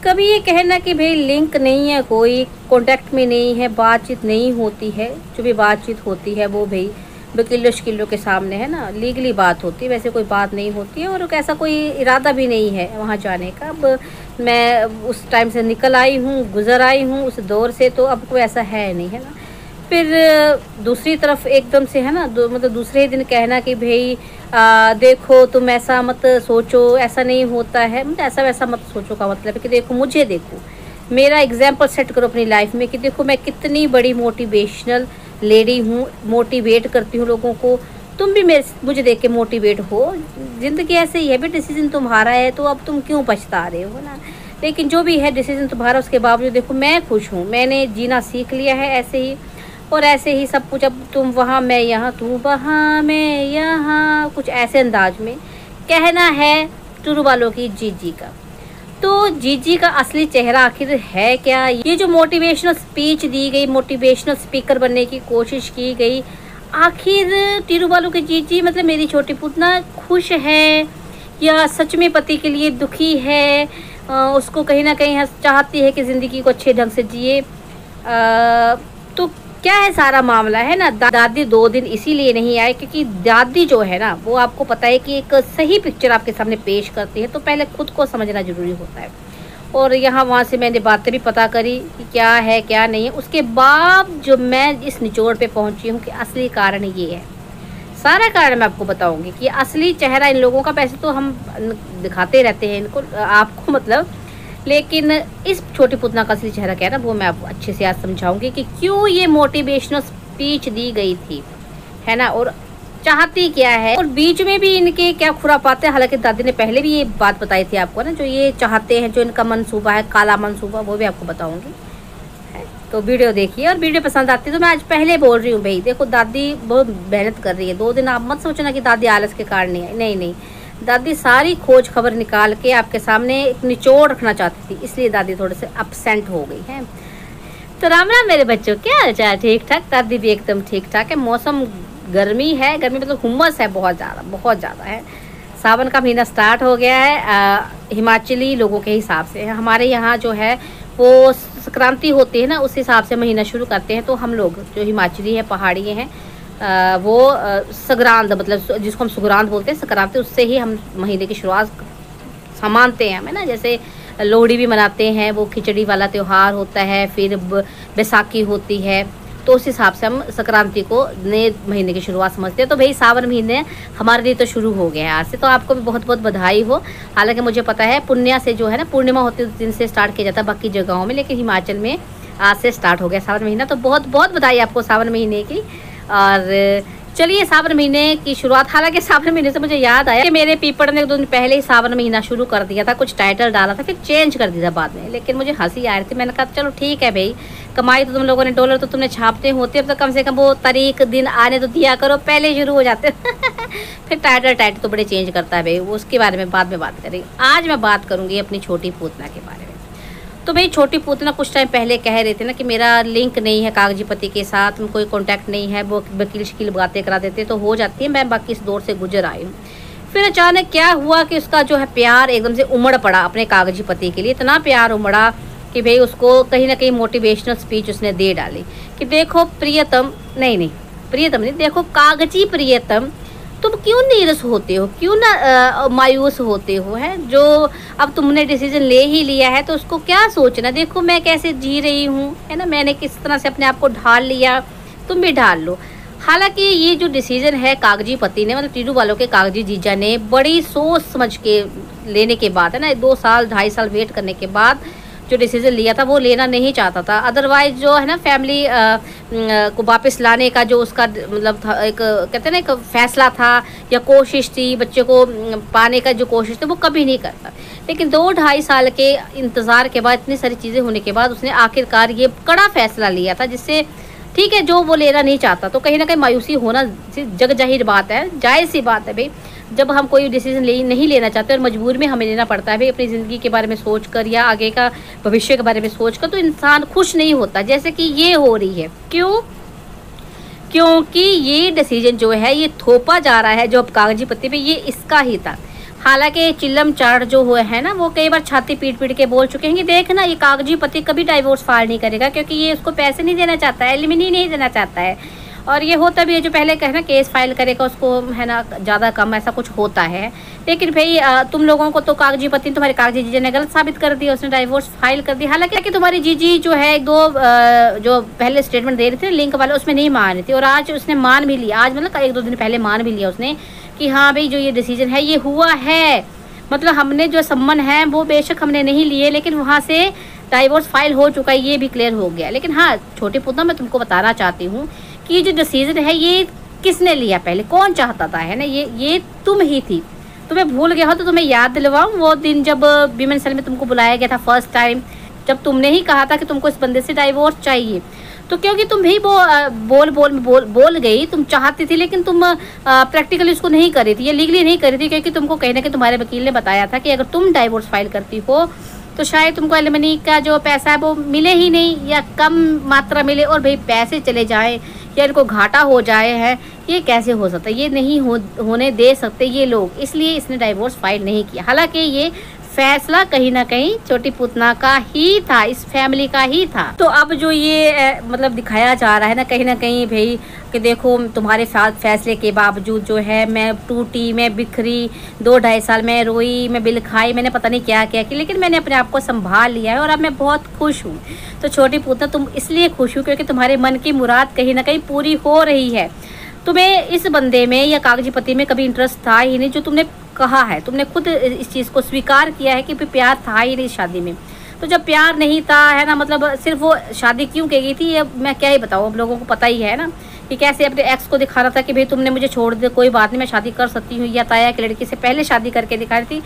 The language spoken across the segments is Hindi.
कभी ये कहना कि भाई लिंक नहीं है, कोई कांटेक्ट में नहीं है, बातचीत नहीं होती है, जो भी बातचीत होती है वो भाई वकीलों शकीलों के सामने है ना, लीगली बात होती है, वैसे कोई बात नहीं होती है। और ऐसा कोई इरादा भी नहीं है वहाँ जाने का। अब मैं उस टाइम से निकल आई हूँ, गुजर आई हूँ उस दौर से, तो अब कोई ऐसा है नहीं, है ना। फिर दूसरी तरफ एकदम से है ना, मतलब दूसरे ही दिन कहना कि भाई देखो तुम ऐसा मत सोचो, ऐसा नहीं होता है, मतलब ऐसा वैसा मत सोचो का मतलब है कि देखो मुझे, देखो मेरा एग्जाम्पल सेट करो अपनी लाइफ में कि देखो मैं कितनी बड़ी मोटिवेशनल लेडी हूँ, मोटिवेट करती हूँ लोगों को। तुम भी मुझे देख के मोटिवेट हो। ज़िंदगी ऐसे ही है भी, डिसीजन तुम्हारा है तो अब तुम क्यों पछता रहे हो ना। लेकिन जो भी है डिसीजन तुम्हारा, उसके बावजूद देखो मैं खुश हूँ, मैंने जीना सीख लिया है ऐसे ही, और ऐसे ही सब कुछ। अब तुम वहाँ मैं यहाँ, तू वहाँ मैं यहाँ, कुछ ऐसे अंदाज में कहना है टूरू वालों की जीजी का। तो जीजी का असली चेहरा आखिर है क्या? ये जो मोटिवेशनल स्पीच दी गई, मोटिवेशनल स्पीकर बनने की कोशिश की गई, आखिर टूरू वालों की जीजी मतलब मेरी छोटी पूतना खुश है या सच में पति के लिए दुखी है? उसको कहीं ना कहीं चाहती है कि ज़िंदगी को अच्छे ढंग से जिए। तो क्या है सारा मामला है ना। दादी 2 दिन इसीलिए नहीं आए क्योंकि दादी जो है ना, वो आपको पता है कि एक सही पिक्चर आपके सामने पेश करती है, तो पहले खुद को समझना ज़रूरी होता है। और यहाँ वहाँ से मैंने बातें भी पता करी कि क्या है क्या नहीं है, उसके बाद जो मैं इस निचोड़ पे पहुँची हूँ कि असली कारण ये है। सारा कारण मैं आपको बताऊँगी कि असली चेहरा इन लोगों का, पैसे तो हम दिखाते रहते हैं इनको, आपको मतलब, लेकिन इस छोटी पुतना का असली चेहरा क्या है ना, वो मैं आपको अच्छे से आज समझाऊंगी कि क्यों ये मोटिवेशनल स्पीच दी गई थी, है ना, और चाहती क्या है, और बीच में भी इनके क्या खुरापाते हैं। हालांकि दादी ने पहले भी ये बात बताई थी आपको ना, जो ये चाहते हैं, जो इनका मनसूबा है, काला मनसूबा, वो भी आपको बताऊंगी। तो वीडियो देखिए, और वीडियो पसंद आती है तो मैं आज पहले बोल रही हूँ भाई देखो दादी बहुत मेहनत कर रही है। 2 दिन आप मत सोचना कि दादी आलस के कारण नहीं आई, नहीं, दादी सारी खोज खबर निकाल के आपके सामने एक निचोड़ रखना चाहती थी, इसलिए दादी थोड़े से अपसेंट हो गई है। तो राम राम मेरे बच्चों, क्या हाल चाल? ठीक ठाक? दादी भी एकदम ठीक ठाक है। मौसम गर्मी है, गर्मी मतलब हुम्मस है बहुत ज़्यादा है। सावन का महीना स्टार्ट हो गया है हिमाचली लोगों के हिसाब से। हमारे यहाँ जो है वो संक्रांति होती है ना, उस हिसाब से महीना शुरू करते हैं। तो हम लोग जो हिमाचली हैं, पहाड़ी हैं, वो संक्रांत मतलब जिसको हम संक्रांत बोलते हैं, संक्रांति, उससे ही हम महीने की शुरुआत मानते हैं हमें ना। जैसे लोहड़ी भी मनाते हैं, वो खिचड़ी वाला त्यौहार होता है, फिर बैसाखी होती है, तो उस हिसाब से हम संक्रांति को नए महीने की शुरुआत समझते हैं। तो भाई सावन महीने हमारे लिए तो शुरू हो गया है आज से, तो आपको भी बहुत बहुत बधाई हो। हालांकि मुझे पता है पुण्य से जो है ना, पूर्णिमा होती है उस दिन से स्टार्ट किया जाता है बाकी जगहों में, लेकिन हिमाचल में आज से स्टार्ट हो गया सावन महीना। तो बहुत बहुत बधाई आपको सावन महीने की। और चलिए सावन महीने की शुरुआत, हालांकि सावन महीने से मुझे याद आया कि मेरे पीपड़ ने 2 दिन पहले ही सावन महीना शुरू कर दिया था, कुछ टाइटल डाला था, फिर चेंज कर दिया था बाद में, लेकिन मुझे हंसी आ रही थी। मैंने कहा चलो ठीक है भाई, कमाई तो तुम लोगों ने, डॉलर तो तुमने छापते होते, अब तो कम से कम वो तारीख दिन आने तो दिया करो, पहले शुरू हो जाते फिर टाइटल तो बड़े चेंज करता है भाई, वो उसके बारे में बाद में बात करेंगे। आज मैं बात करूँगी अपनी छोटी पूतना के बारे में। तो भाई छोटी पूतना कुछ टाइम पहले कह रहे थे ना कि मेरा लिंक नहीं है कागजी पति के साथ, कोई कांटेक्ट नहीं है, वो वकील शकील बातें करा देते तो हो जाती है। मैं बाकी इस दौर से गुजर आई हूँ। फिर अचानक क्या हुआ कि उसका जो है प्यार एकदम से उमड़ पड़ा अपने कागजी पति के लिए। इतना प्यार उमड़ा कि भाई उसको कहीं ना कहीं मोटिवेशनल स्पीच उसने दे डाली कि देखो प्रियतम, नहीं प्रियतम नहीं, देखो कागजी प्रियतम, तुम क्यों नीरस होते हो, क्यों ना मायूस होते हो, है जो अब तुमने डिसीजन ले ही लिया है तो उसको क्या सोचना। देखो मैं कैसे जी रही हूँ, है ना, मैंने किस तरह से अपने आप को ढाल लिया, तुम भी ढाल लो। हालांकि ये जो डिसीजन है कागजी पति ने, मतलब टूरू वालों के कागजी जीजा ने बड़ी सोच समझ के लेने के बाद, है ना, 2 साल 2.5 साल वेट करने के बाद जो डिसीजन लिया था वो लेना नहीं चाहता था। अदरवाइज जो है ना फैमिली को वापस लाने का जो उसका मतलब था, एक कहते हैं ना एक फैसला था या कोशिश थी, बच्चे को पाने का जो कोशिश थी, वो कभी नहीं करता। लेकिन 2-2.5 साल के इंतज़ार के बाद, इतनी सारी चीज़ें होने के बाद उसने आखिरकार ये कड़ा फैसला लिया था, जिससे ठीक है जो वो लेना नहीं चाहता तो कहीं ना कहीं मायूसी होना जग जाहिर बात है, जायज़ सी बात है भाई। जब हम कोई डिसीजन नहीं लेना चाहते और मजबूर में हमें लेना पड़ता है भाई, अपनी ज़िंदगी के बारे में सोच कर या आगे का भविष्य के बारे में सोच कर, तो इंसान खुश नहीं होता, जैसे कि ये हो रही है। क्यों? क्योंकि ये डिसीजन जो है ये थोपा जा रहा है जो अब कागजी पत्ते पे, ये इसका ही था। हालांकि चिल्लम चाट जो हुए हैं ना, वो कई बार छाती पीट पीट के बोल चुके हैं कि देख ना, ये कागजी पति कभी डाइवोर्स फाइल नहीं करेगा, क्योंकि ये उसको पैसे नहीं देना चाहता है, एलिमनी नहीं देना चाहता है। और ये होता भी है, जो पहले कहे ना केस फाइल करेगा उसको है ना ज़्यादा कम, ऐसा कुछ होता है। लेकिन भाई तुम लोगों को तो कागजी पति, तुम्हारे कागजी जीजी ने गलत साबित कर दिया, उसने डाइवोर्स फाइल कर दी। हालांकि तुम्हारी जीजी जो है एक दो जो पहले स्टेटमेंट दे रही थी लिंक वाले, उसमें नहीं मान रही थी, और आज उसने मान भी लिया। आज मतलब 1-2 दिन पहले मान भी लिया उसने कि हाँ भाई जो ये डिसीजन है ये हुआ है, मतलब हमने जो सम्मन है वो बेशक हमने नहीं लिए, लेकिन वहाँ से डाइवोर्स फाइल हो चुका है, ये भी क्लियर हो गया। लेकिन हाँ छोटी पुतना, मैं तुमको बताना चाहती हूँ कि ये जो डिसीजन है ये किसने लिया, पहले कौन चाहता था, है ना, ये तुम ही थी। तुम्हें भूल गया हो तो तुम्हें याद दिलवाऊं वो दिन जब विमेन सेल में तुमको बुलाया गया था फर्स्ट टाइम, जब तुमने ही कहा था कि तुमको इस बंदे से डाइवोर्स चाहिए। तो क्योंकि तुम भी वो बोल गई, तुम चाहती थी, लेकिन तुम प्रैक्टिकली उसको नहीं कर रही थी, ये लीगली नहीं कर रही थी, क्योंकि तुमको कहीं ना कहीं तुम्हारे वकील ने बताया था कि अगर तुम डाइवोर्स फाइल करती हो तो शायद तुमको एलिमनी का जो पैसा है वो मिले ही नहीं, या कम मात्रा मिले, और भाई पैसे चले जाए या इनको घाटा हो जाए, है ये कैसे हो सकता है, ये नहीं होने दे सकते ये लोग, इसलिए इसने डाइवोर्स फाइल नहीं किया। हालांकि ये फैसला कहीं ना कहीं छोटी पुतना का ही था, इस फैमिली का ही था। तो अब जो ये मतलब दिखाया जा रहा है ना कहीं भाई कि देखो तुम्हारे साथ फैसले के बावजूद जो है मैं टूटी, मैं बिखरी, 2-2.5 साल में रोई, मैं बिल खाई, मैंने पता नहीं क्या क्या किया, लेकिन मैंने अपने आप को संभाल लिया है और अब मैं बहुत खुश हूँ। तो छोटी पुतना तुम इसलिए खुश हो क्योंकि तुम्हारे मन की मुराद कहीं ना कहीं पूरी हो रही है। तुम्हें इस बंदे में या कागजी पति में कभी इंटरेस्ट था ही नहीं, जो तुमने कहा है, तुमने खुद इस चीज़ को स्वीकार किया है कि प्यार था ही नहीं शादी में। तो जब प्यार नहीं था, है ना, मतलब सिर्फ वो शादी क्यों की गई थी, ये मैं क्या ही बताऊँ, अब लोगों को पता ही है ना कि कैसे अपने एक्स को दिखा रहा था कि भाई तुमने मुझे छोड़ दे, कोई बात नहीं, मैं शादी कर सकती हूँ, या ताया की लड़की से पहले शादी करके दिखा रही थी।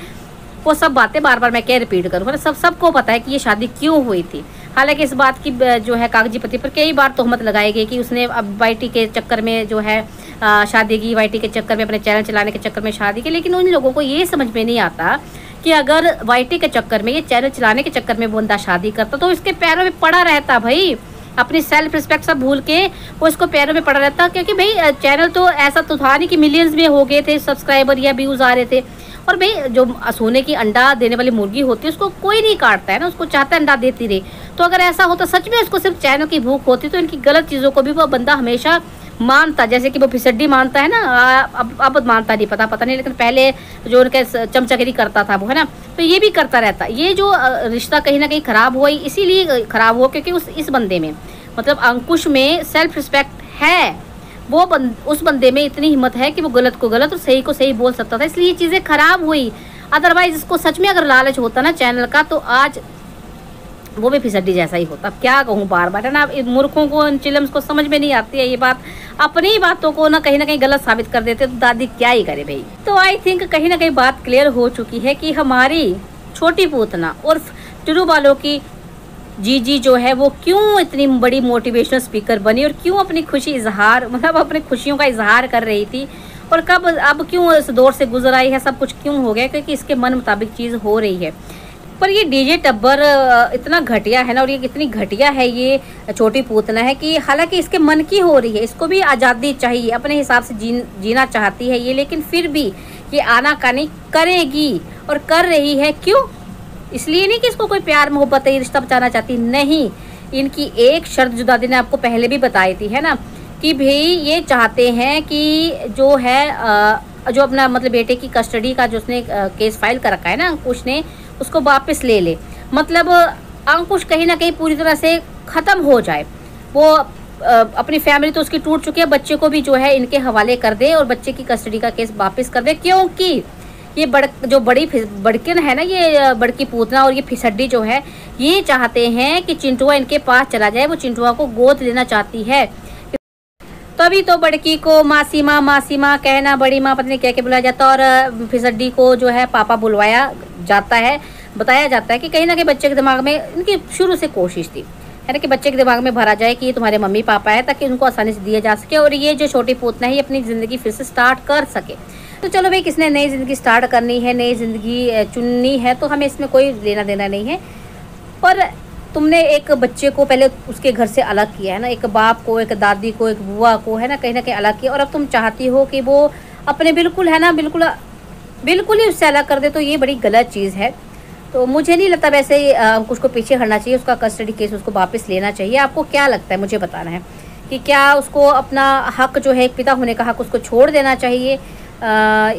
वो सब बातें बार बार मैं क्या रिपीट करूँ, मतलब सबको पता है कि ये शादी क्यों हुई थी। हालांकि इस बात की जो है कागजी पति पर कई बार तोहमत लगाई गई कि उसने अब वाईटी के चक्कर में जो है शादी की, वाईटी के चक्कर में, अपने चैनल चलाने के चक्कर में शादी की। लेकिन उन लोगों को ये समझ में नहीं आता कि अगर वाईटी के चक्कर में, ये चैनल चलाने के चक्कर में बंदा शादी करता तो इसके पैरों में पड़ा रहता भाई, अपनी सेल्फ रिस्पेक्ट सब भूल के वो इसको पैरों में पड़ा रहता। क्योंकि भाई चैनल तो ऐसा तो था नहीं कि मिलियंस में हो गए थे सब्सक्राइबर या व्यूज आ रहे थे। और भाई जो सोने की अंडा देने वाली मुर्गी होती है उसको कोई नहीं काटता है ना, उसको चाहता है अंडा देती रहे। तो अगर ऐसा होता सच में उसको सिर्फ चैनल की भूख होती तो इनकी गलत चीज़ों को भी वो बंदा हमेशा मानता, जैसे कि वो फिसड्डी मानता है ना, अब मानता नहीं, पता नहीं, लेकिन पहले जो उनके चमचागिरी करता था वो, है ना, तो ये भी करता रहता। ये जो रिश्ता कहीं ना कहीं खराब हुआ, इसीलिए खराब हुआ क्योंकि इस बंदे में, मतलब अंकुश में सेल्फ रिस्पेक्ट है, वो उस बंदे में इतनी हिम्मत है कि वो गलत को गलत और सही को सही बोल सकता था, इसलिए ये चीज़ें खराब हुई। अदरवाइज इसको सच में अगर लालच होता ना चैनल का तो आज वो भी फिसड्डी जैसा ही होता। क्या कहूँ बार बार, है ना, मूर्खों को, चिलम्स को समझ में नहीं आती है ये बात, अपनी ही बातों को ना कहीं गलत साबित कर देते, तो दादी क्या ही करे भाई। तो आई थिंक कहीं ना कहीं बात क्लियर हो चुकी है कि हमारी छोटी पूतना और टुरु वालों की जीजी जो है वो क्यों इतनी बड़ी मोटिवेशनल स्पीकर बनी और क्यों अपनी खुशी इजहार, मतलब अपनी खुशियों का इजहार कर रही थी, और कब अब क्यों इस दौर से गुजर आई है, सब कुछ क्यों हो गया, क्योंकि इसके मन मुताबिक चीज़ हो रही है। पर ये डीजे टब्बर इतना घटिया है ना, और ये कितनी घटिया है ये छोटी पूतना है कि हालांकि इसके मन की हो रही है, इसको भी आज़ादी चाहिए, अपने हिसाब से जीना चाहती है ये, लेकिन फिर भी ये आनाकानी करेगी और कर रही है। क्यों? इसलिए नहीं कि इसको कोई प्यार मोहब्बत है, रिश्ता बचाना चाहती, नहीं। इनकी एक शर्त जो दादी ने आपको पहले भी बताई थी, है ना, कि भाई ये चाहते हैं कि जो है जो अपना मतलब बेटे की कस्टडी का जो उसने केस फाइल कर रखा है ना अंकुश ने, उसको वापस ले ले, मतलब अंकुश कहीं ना कहीं पूरी तरह से ख़त्म हो जाए। वो अपनी फैमिली तो उसकी टूट चुकी है, बच्चे को भी जो है इनके हवाले कर दे और बच्चे की कस्टडी का केस वापस कर दे, क्योंकि ये जो बड़किन है ना, ये बड़की पूतना और ये फिसड्डी जो है, ये चाहते हैं कि चिंटुआ इनके पास चला जाए, वो चिंटुआ को गोद लेना चाहती है। तभी तो बड़की को मासी माँ कहना, बड़ी माँ पत्नी कह के बुलाया जाता, और फिसड्डी को जो है पापा बुलवाया जाता है। बताया जाता है कि कहीं ना कहीं बच्चे के दिमाग में इनकी शुरू से कोशिश थी, है ना, कि बच्चे के दिमाग में भरा जाए कि ये तुम्हारे मम्मी पापा है, ताकि उनको आसानी से दिया जा सके और ये जो छोटी पूतना है ये अपनी ज़िंदगी फिर से स्टार्ट कर सके। तो चलो भाई, किसने नई ज़िंदगी स्टार्ट करनी है, नई ज़िंदगी चुननी है, तो हमें इसमें कोई लेना देना नहीं है। पर तुमने एक बच्चे को पहले उसके घर से अलग किया है ना, एक बाप को, एक दादी को, एक बुआ को, है ना कहीं अलग किया, और अब तुम चाहती हो कि वो अपने बिल्कुल, है ना, बिल्कुल बिल्कुल ही उससे अलग कर दे तो ये बड़ी गलत चीज़ है। तो मुझे नहीं लगता वैसे अंकुश को पीछे हटना चाहिए, उसका कस्टडी केस उसको वापस लेना चाहिए। आपको क्या लगता है, मुझे बताना है कि क्या उसको अपना हक जो है, एक पिता होने का हक, उसको छोड़ देना चाहिए?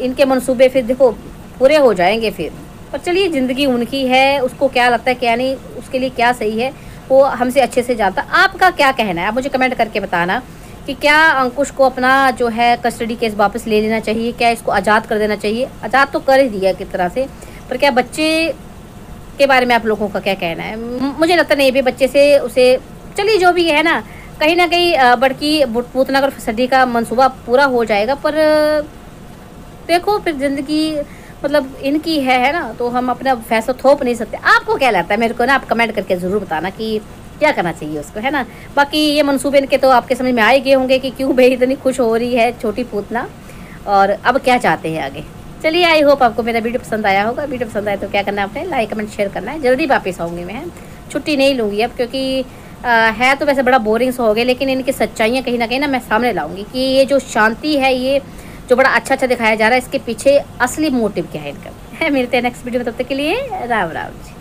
इनके मंसूबे फिर देखो पूरे हो जाएंगे फिर। पर चलिए, ज़िंदगी उनकी है, उसको क्या लगता है क्या नहीं, उसके लिए क्या सही है वो हमसे अच्छे से जानता। आपका क्या कहना है, आप मुझे कमेंट करके बताना कि क्या अंकुश को अपना जो है कस्टडी केस वापस ले लेना चाहिए, क्या इसको आज़ाद कर देना चाहिए? आज़ाद तो कर ही दिया किस तरह से, पर क्या बच्चे के बारे में आप लोगों का क्या कहना है? मुझे लगता नहीं भी बच्चे से उसे, चलिए जो भी है ना कहीं बड़की भूतनगर फसडी का मंसूबा पूरा हो जाएगा। पर देखो फिर ज़िंदगी मतलब इनकी है ना, तो हम अपना फैसला थोप नहीं सकते। आपको क्या लगता है मेरे को ना, आप कमेंट करके ज़रूर बताना कि क्या करना चाहिए उसको, है ना। बाकी ये मंसूबे इनके तो आपके समझ में आ ही गए होंगे कि क्यों भाई इतनी खुश हो रही है छोटी पूतना, और अब क्या चाहते हैं आगे। चलिए, आई होप आपको मेरा वीडियो पसंद आया होगा। वीडियो पसंद आया तो क्या करना है, आपने लाइक कमेंट शेयर करना है। जल्दी वापस आऊँगी मैं, छुट्टी नहीं लूँगी अब, क्योंकि है तो वैसे बड़ा बोरिंग सा हो गया, लेकिन इनकी सच्चाइयाँ कहीं ना कहीं ना मैं सामने लाऊंगी कि ये जो शांति है, ये जो बड़ा अच्छा दिखाया जा रहा है, इसके पीछे असली मोटिव क्या है इनका। मिलते हैं नेक्स्ट वीडियो में, तब तक के लिए राम राम जी।